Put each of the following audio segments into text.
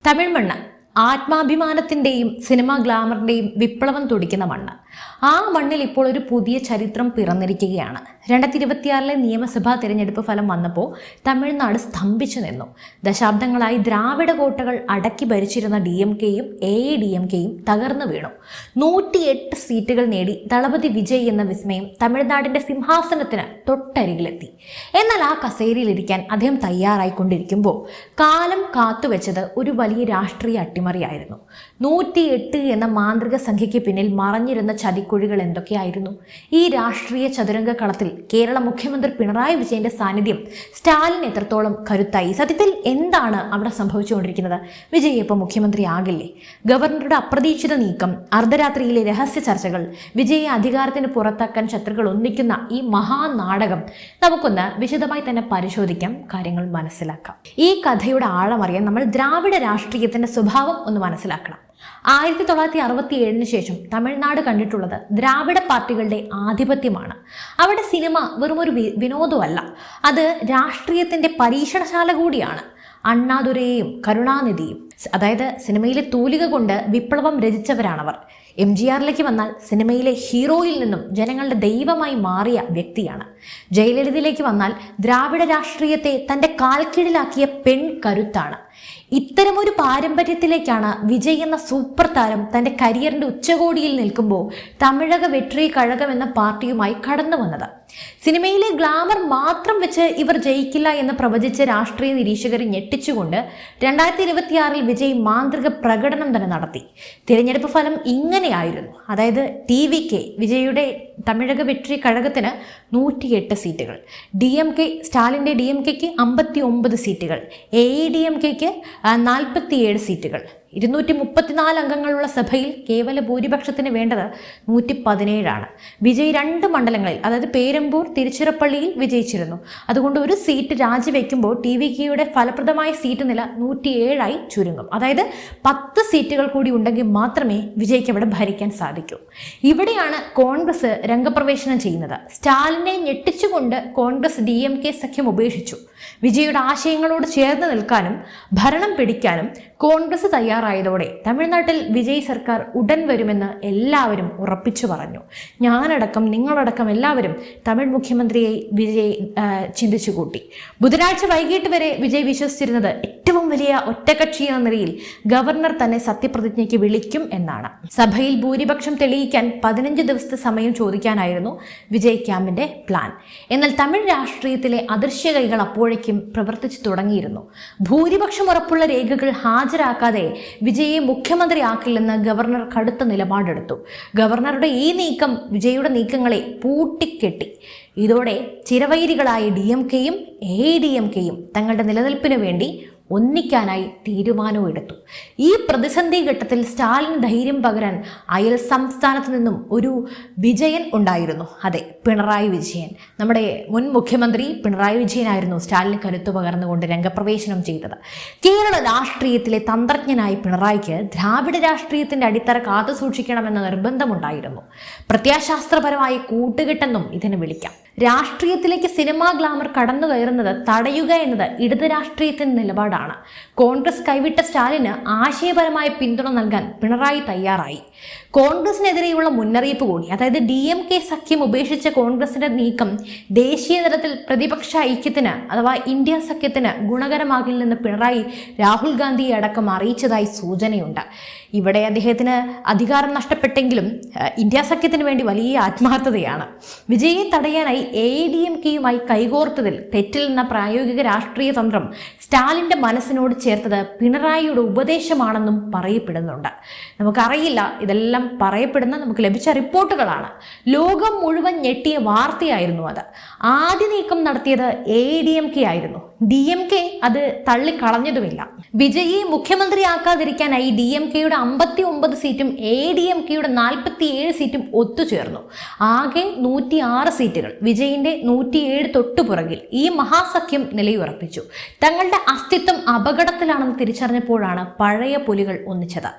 തമിഴ് മണ്ണ് ആത്മാഭിമാനത്തിൻ്റെയും സിനിമാ ഗ്ലാമറിൻ്റെയും വിപ്ലവം തുടിക്കുന്ന മണ്ണ്. ആ മണ്ണിൽ ഇപ്പോൾ ഒരു പുതിയ ചരിത്രം പിറന്നിരിക്കുകയാണ്. 2026 നിയമസഭാ തിരഞ്ഞെടുപ്പ് ഫലം വന്നപ്പോൾ തമിഴ്നാട് സ്തംഭിച്ചു നിന്നു. ദശാബ്ദങ്ങളായി ദ്രാവിഡ കോട്ടകൾ അടക്കി ഭരിച്ചിരുന്ന DMKയും AIADMKയും തകർന്നു വീണു. 108 സീറ്റുകൾ നേടി ദളപതി വിജയ് എന്ന വിസ്മയം തമിഴ്നാടിന്റെ സിംഹാസനത്തിന് തൊട്ടരികിലെത്തി. എന്നാൽ ആ കസേരയിലിരിക്കാൻ അദ്ദേഹം തയ്യാറായിക്കൊണ്ടിരിക്കുമ്പോൾ കാലം കാത്തുവെച്ചത് ഒരു വലിയ രാഷ്ട്രീയ അട്ടിമറിയായിരുന്നു. 108 എന്ന മാന്ത്രിക സംഖ്യയ്ക്ക് പിന്നിൽ മറഞ്ഞിരുന്ന ചതിക്കുഴികൾ എന്തൊക്കെയായിരുന്നു? ഈ രാഷ്ട്രീയ ചതുരംഗ കളത്തിൽ കേരള മുഖ്യമന്ത്രി പിണറായി വിജയന്റെ സാന്നിധ്യം സ്റ്റാലിൻ എത്രത്തോളം കരുത്തായി? സത്യത്തിൽ എന്താണ് അവിടെ സംഭവിച്ചുകൊണ്ടിരിക്കുന്നത്? വിജയ് ഇപ്പോൾ മുഖ്യമന്ത്രി ആകില്ലേ? ഗവർണറുടെ അപ്രതീക്ഷിത നീക്കം, അർദ്ധരാത്രിയിലെ രഹസ്യ ചർച്ചകൾ, വിജയെ അധികാരത്തിന് പുറത്താക്കാൻ ശത്രുക്കൾ ഒന്നിക്കുന്ന ഈ മഹാനാടകം നമുക്കൊന്ന് വിശദമായി തന്നെ പരിശോധിക്കാം, കാര്യങ്ങൾ മനസ്സിലാക്കാം. ഈ കഥയുടെ ആഴമറിയാൻ നമ്മൾ ദ്രാവിഡ രാഷ്ട്രീയത്തിന്റെ സ്വഭാവം ഒന്ന് മനസ്സിലാക്കണം. 1967 ശേഷം തമിഴ്നാട് കണ്ടിട്ടുള്ളത് ദ്രാവിഡ പാർട്ടികളുടെ ആധിപത്യമാണ്. അവിടെ സിനിമ വെറുമൊരു വിനോദമല്ല, അത് രാഷ്ട്രീയത്തിന്റെ പരീക്ഷണശാല കൂടിയാണ്. അണ്ണാദുരയെയും കരുണാനിധിയും, അതായത് സിനിമയിലെ തൂലിക കൊണ്ട് വിപ്ലവം രചിച്ചവരാണവർ. MGRലേക്ക് വന്നാൽ സിനിമയിലെ ഹീറോയിൽ നിന്നും ജനങ്ങളുടെ ദൈവമായി മാറിയ വ്യക്തിയാണ്. ജയലളിതയിലേക്ക് വന്നാൽ ദ്രാവിഡ രാഷ്ട്രീയത്തെ തൻ്റെ കാൽക്കീഴിലാക്കിയ പെൺ കരുത്താണ്. ഇത്തരമൊരു പാരമ്പര്യത്തിലേക്കാണ് വിജയ് എന്ന സൂപ്പർ താരം തൻ്റെ കരിയറിൻ്റെ ഉച്ചകോടിയിൽ നിൽക്കുമ്പോൾ തമിഴക വെട്രി കഴകം എന്ന പാർട്ടിയുമായി കടന്നു വന്നത്. സിനിമയിലെ ഗ്ലാമർ മാത്രം വെച്ച് ഇവർ ജയിക്കില്ല എന്ന് പ്രവചിച്ച രാഷ്ട്രീയ നിരീക്ഷകരെ ഞെട്ടിച്ചുകൊണ്ട് 2026 വിജയ് മാന്ത്രിക പ്രകടനം തന്നെ നടത്തി. തിരഞ്ഞെടുപ്പ് ഫലം ഇങ്ങനെയായിരുന്നു. അതായത് TVK വിജയുടെ തമിഴക വെട്രി കഴകത്തിന് 108 സീറ്റുകൾ, സ്റ്റാലിൻ്റെ DMKക്ക് 59 സീറ്റുകൾ, AIADMKക്ക് 47 സീറ്റുകൾ. 234 അംഗങ്ങളുള്ള സഭയിൽ കേവല ഭൂരിപക്ഷത്തിന് വേണ്ടത് 117 വിജയ് 2 മണ്ഡലങ്ങളിൽ, അതായത് പേരമ്പൂർ, തിരുച്ചിറപ്പള്ളിയിൽ വിജയിച്ചിരുന്നു. അതുകൊണ്ട് ഒരു സീറ്റ് രാജിവെക്കുമ്പോൾ TVKയുടെ ഫലപ്രദമായ സീറ്റ് നില 107 ചുരുങ്ങും. അതായത് 10 സീറ്റുകൾ കൂടി ഉണ്ടെങ്കിൽ മാത്രമേ വിജയ്ക്ക് അവിടെ ഭരിക്കാൻ സാധിക്കൂ. ഇവിടെയാണ് കോൺഗ്രസ് രംഗപ്രവേശനം ചെയ്യുന്നത്. സ്റ്റാലിനെ ഞെട്ടിച്ചുകൊണ്ട് കോൺഗ്രസ് DMK സഖ്യം ഉപേക്ഷിച്ചു. വിജയുടെ ആശയങ്ങളോട് ചേർന്ന് നിൽക്കാനും ഭരണം പിടിക്കാനും കോൺഗ്രസ് തയ്യാറായതോടെ തമിഴ്നാട്ടിൽ വിജയ് സർക്കാർ ഉടൻ വരുമെന്ന് എല്ലാവരും ഉറപ്പിച്ചു പറഞ്ഞു. ഞാനടക്കം, നിങ്ങളടക്കം എല്ലാവരും തമിഴ് മുഖ്യമന്ത്രിയെ വിജയ് ചിന്തിച്ചു കൂട്ടി. ബുധനാഴ്ച വൈകിട്ട് വരെ വിജയ് വിശ്വസിച്ചിരുന്നത് ഏറ്റവും വലിയ ഒറ്റകക്ഷി എന്ന നിലയിൽ ഗവർണർ തന്നെ സത്യപ്രതിജ്ഞയ്ക്ക് വിളിക്കും എന്നാണ്. സഭയിൽ ഭൂരിപക്ഷം തെളിയിക്കാൻ 15 ദിവസത്തെ സമയം ചോദിക്കാനായിരുന്നു വിജയ് ക്യാമ്പിന്റെ പ്ലാൻ. എന്നാൽ തമിഴ് രാഷ്ട്രീയത്തിലെ അദൃശ്യ കൈകൾ അപ്പോഴേക്കും പ്രവർത്തിച്ചു തുടങ്ങിയിരുന്നു. ഭൂരിപക്ഷം ഉറപ്പുള്ള രേഖകൾ ഹാജരാക്കാതെ വിജയെ മുഖ്യമന്ത്രിയാക്കില്ലെന്ന് ഗവർണർ കടുത്ത നിലപാടെടുത്തു. ഗവർണറുടെ ഈ നീക്കം വിജയുടെ നീക്കങ്ങളെ പൂട്ടിക്കെട്ടി. ഇതോടെ ചിരവൈരികളായ DMKയും AIADMKയും തങ്ങളുടെ നിലനിൽപ്പിനു വേണ്ടി ഒന്നിക്കാനായി തീരുമാനവും എടുത്തു. ഈ പ്രതിസന്ധി ഘട്ടത്തിൽ സ്റ്റാലിന് ധൈര്യം പകരാൻ അയൽ സംസ്ഥാനത്ത് നിന്നും ഒരു വിജയൻ ഉണ്ടായിരുന്നു. അതെ, പിണറായി വിജയൻ. നമ്മുടെ മുൻ മുഖ്യമന്ത്രി പിണറായി വിജയനായിരുന്നു സ്റ്റാലിന് കരുത്തു പകർന്നുകൊണ്ട് രംഗപ്രവേശനം ചെയ്തത്. കേരള രാഷ്ട്രീയത്തിലെ തന്ത്രജ്ഞനായ പിണറായിക്ക് ദ്രാവിഡ രാഷ്ട്രീയത്തിന്റെ അടിത്തറ കാത്തു സൂക്ഷിക്കണമെന്ന നിർബന്ധമുണ്ടായിരുന്നു. പ്രത്യാശാസ്ത്രപരമായ കൂട്ടുകെട്ടെന്നും ഇതിന് വിളിക്കാം. രാഷ്ട്രീയത്തിലേക്ക് സിനിമാ ഗ്ലാമർ കടന്നു കയറുന്നത് തടയുക എന്നത് ഇടത് രാഷ്ട്രീയത്തിന്റെ നിലപാടാണ്. കോൺഗ്രസ് കൈവിട്ട സ്റ്റാലിന് ആശയപരമായ പിന്തുണ നൽകാൻ പിണറായി തയ്യാറായി. കോൺഗ്രസിനെതിരെയുള്ള മുന്നറിയിപ്പ് കൂടി, അതായത് DMK സഖ്യം ഉപേക്ഷിച്ച കോൺഗ്രസിന്റെ നീക്കം ദേശീയ തലത്തിൽ പ്രതിപക്ഷ ഐക്യത്തിന് അഥവാ ഇന്ത്യ സഖ്യത്തിന് ഗുണകരമാകില്ലെന്ന് പിണറായി രാഹുൽ ഗാന്ധിയെ അടക്കം അറിയിച്ചതായി സൂചനയുണ്ട്. ഇവിടെ അദ്ദേഹത്തിന് അധികാരം നഷ്ടപ്പെട്ടെങ്കിലും ഇന്ത്യ സഖ്യത്തിന് വേണ്ടി വലിയ ആത്മാർത്ഥതയാണ്. വിജയെ തടയാനായി AIADMKയുമായി കൈകോർത്തതിൽ തെറ്റില്ലെന്ന പ്രായോഗിക രാഷ്ട്രീയ തന്ത്രം സ്റ്റാലിൻ്റെ മനസ്സിനോട് ചേർത്തത് പിണറായിയുടെ ഉപദേശമാണെന്നും പറയപ്പെടുന്നുണ്ട്. നമുക്കറിയില്ല, ഇതെല്ലാം പറയപ്പെടുന്ന നമുക്ക് ലഭിച്ച റിപ്പോർട്ടുകളാണ്. ലോകം മുഴുവൻ ഞെട്ടിയ വാർത്തയായിരുന്നു അത്. ആദ്യ നീക്കം നടത്തിയത് AIADMK ആയിരുന്നു. DMK അത് തള്ളിക്കളഞ്ഞതുമില്ല. വിജയെ മുഖ്യമന്ത്രിയാക്കാതിരിക്കാനായി DMKയുടെ 59 സീറ്റും AIADMKയുടെ 47 സീറ്റും ഒത്തുചേർന്നു. ആകെ 106 സീറ്റുകൾ, വിജയിന്റെ 107 തൊട്ടുപുറകിൽ. ഈ മഹാസഖ്യം നിലയുറപ്പിച്ചു. തങ്ങളുടെ അസ്തിത്വം അപകടത്തിലാണെന്ന് തിരിച്ചറിഞ്ഞപ്പോഴാണ് പഴയ പുലികൾ ഒന്നിച്ചത്.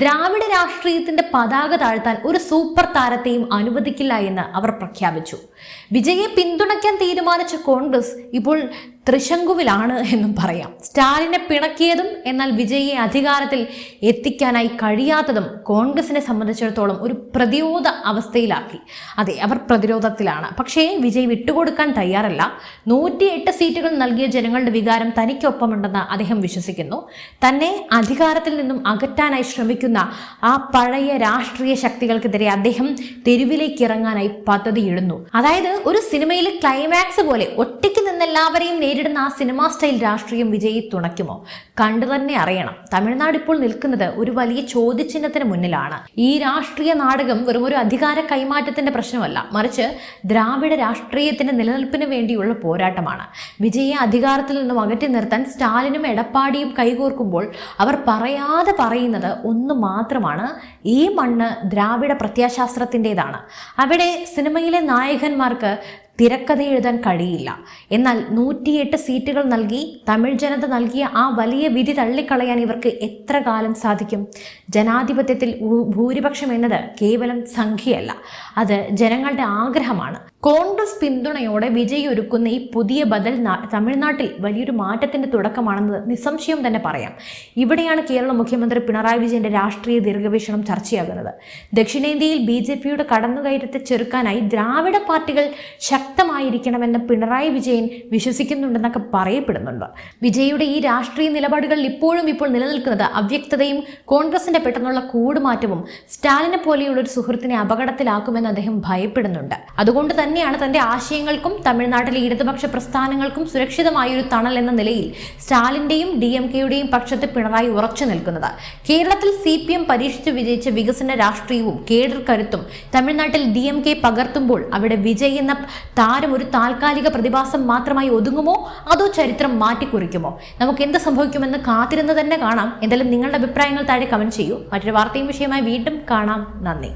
ദ്രാവിഡ രാഷ്ട്രീയത്തിന്റെ പതാക താഴ്ത്താൻ ഒരു സൂപ്പർ താരത്തെയും അനുവദിക്കില്ല എന്ന് അവർ പ്രഖ്യാപിച്ചു. വിജയെ പിന്തുണയ്ക്കാൻ തീരുമാനിച്ച കോൺഗ്രസ് ഇപ്പോൾ ത്രിശങ്കുവിലാണ് എന്നും പറയാം. സ്റ്റാലിനെ പിണക്കിയതും എന്നാൽ വിജയിയെ അധികാരത്തിൽ എത്തിക്കാനായി കഴിയാത്തതും കോൺഗ്രസിനെ സംബന്ധിച്ചിടത്തോളം ഒരു പ്രതിരോധ അവസ്ഥയിലാക്കി. അതെ, അവർ പ്രതിരോധത്തിലാണ്. പക്ഷേ വിജയ് വിട്ടുകൊടുക്കാൻ തയ്യാറല്ല. 108 സീറ്റുകൾ നൽകിയ ജനങ്ങളുടെ വികാരം തനിക്കൊപ്പമുണ്ടെന്ന് അദ്ദേഹം വിശ്വസിക്കുന്നു. തന്നെ അധികാരത്തിൽ നിന്നും അകറ്റാനായി ശ്രമിക്കുന്ന ആ പഴയ രാഷ്ട്രീയ ശക്തികൾക്കെതിരെ അദ്ദേഹം തെരുവിലേക്ക് ഇറങ്ങാനായി പദ്ധതിയിടുന്നു. അതായത് ഒരു സിനിമയിലെ ക്ലൈമാക്സ് പോലെ ഒറ്റയ്ക്ക് നിന്ന് എല്ലാവരെയും നേരിടുന്ന ആ സിനിമാ സ്റ്റൈൽ രാഷ്ട്രീയം വിജയി തുണയ്ക്കുമോ? കണ്ടു തന്നെ അറിയണം. തമിഴ്നാട് ഇപ്പോൾ നിൽക്കുന്നത് ഒരു വലിയ ചോദ്യചിഹ്നത്തിന് മുന്നിലാണ്. ഈ രാഷ്ട്രീയ നാടകം വെറും ഒരു അധികാര കൈമാറ്റത്തിന്റെ പ്രശ്നമല്ല, മറിച്ച് ദ്രാവിഡ രാഷ്ട്രീയത്തിന്റെ നിലനിൽപ്പിന് വേണ്ടിയുള്ള പോരാട്ടമാണ്. വിജയെ അധികാരത്തിൽ നിന്നും അകറ്റി നിർത്താൻ സ്റ്റാലിനും എടപ്പാടിയും കൈകോർക്കുമ്പോൾ അവർ പറയാതെ പറയുന്നത് ഒന്ന് മാത്രമാണ്: ഈ മണ്ണ് ദ്രാവിഡ പ്രത്യയശാസ്ത്രത്തിൻ്റെതാണ്. അവിടെ സിനിമയിലെ നായകന്മാർക്ക് തിരക്കഥ എഴുതാൻ കഴിയില്ല. എന്നാൽ 108 സീറ്റുകൾ നൽകി തമിഴ് ജനത നൽകിയ ആ വലിയ വിധി തള്ളിക്കളയാൻ ഇവർക്ക് എത്ര കാലം സാധിക്കും? ജനാധിപത്യത്തിൽ ഭൂരിപക്ഷം എന്നത് കേവലം സംഖ്യയല്ല, അത് ജനങ്ങളുടെ ആഗ്രഹമാണ്. കോൺഗ്രസ് പിന്തുണയോടെ വിജയ് ഒരുക്കുന്ന ഈ പുതിയ ബദൽ തമിഴ്നാട്ടിൽ വലിയൊരു മാറ്റത്തിന്റെ തുടക്കമാണെന്ന് നിസ്സംശയം തന്നെ പറയാം. ഇവിടെയാണ് കേരള മുഖ്യമന്ത്രി പിണറായി വിജയന്റെ രാഷ്ട്രീയ ദീർഘവീക്ഷണം ചർച്ചയാകുന്നത്. ദക്ഷിണേന്ത്യയിൽ BJPയുടെ കടന്നുകയറ്റത്തെ ചെറുക്കാനായി ദ്രാവിഡ പാർട്ടികൾ ശക്തമായിരിക്കണമെന്ന് പിണറായി വിജയൻ വിശ്വസിക്കുന്നുണ്ടെന്നൊക്കെ പറയപ്പെടുന്നുണ്ട്. വിജയുടെ ഈ രാഷ്ട്രീയ നിലപാടുകൾ ഇപ്പോൾ നിലനിൽക്കുന്നത് അവ്യക്തതയും കോൺഗ്രസിന്റെ പെട്ടെന്നുള്ള കൂടുമാറ്റവും സ്റ്റാലിനെ പോലെയുള്ള ഒരു സുഹൃത്തിനെ അപകടത്തിലാക്കുമെന്ന് അദ്ദേഹം ഭയപ്പെടുന്നുണ്ട്. അതുകൊണ്ട് തന്നെയാണ് തന്റെ ആശയങ്ങൾക്കും തമിഴ്നാട്ടിലെ ഇടതുപക്ഷ പ്രസ്ഥാനങ്ങൾക്കും സുരക്ഷിതമായ ഒരു തണൽ എന്ന നിലയിൽ സ്റ്റാലിന്റെയും DMKയുടെയും പക്ഷത്ത് പിണറായി ഉറച്ചു നിൽക്കുന്നത്. കേരളത്തിൽ CPM പരീക്ഷിച്ച് വിജയിച്ച വികസന രാഷ്ട്രീയവും കേഡർ കരുത്തും തമിഴ്നാട്ടിൽ DMK പകർത്തുമ്പോൾ അവിടെ വിജയ് എന്ന താരം ഒരു താൽക്കാലിക പ്രതിഭാസം മാത്രമായി ഒതുങ്ങുമോ, അതോ ചരിത്രം മാറ്റിക്കുറിക്കുമോ? നമുക്ക് എന്ത് സംഭവിക്കുമെന്ന് കാത്തിരുന്ന് തന്നെ കാണാം. എന്തായാലും നിങ്ങളുടെ അഭിപ്രായങ്ങൾ താഴെ കമന്റ് ചെയ്യൂ. മറ്റൊരു വാർത്തയും വിഷയമായി വീണ്ടും കാണാം. നന്ദി.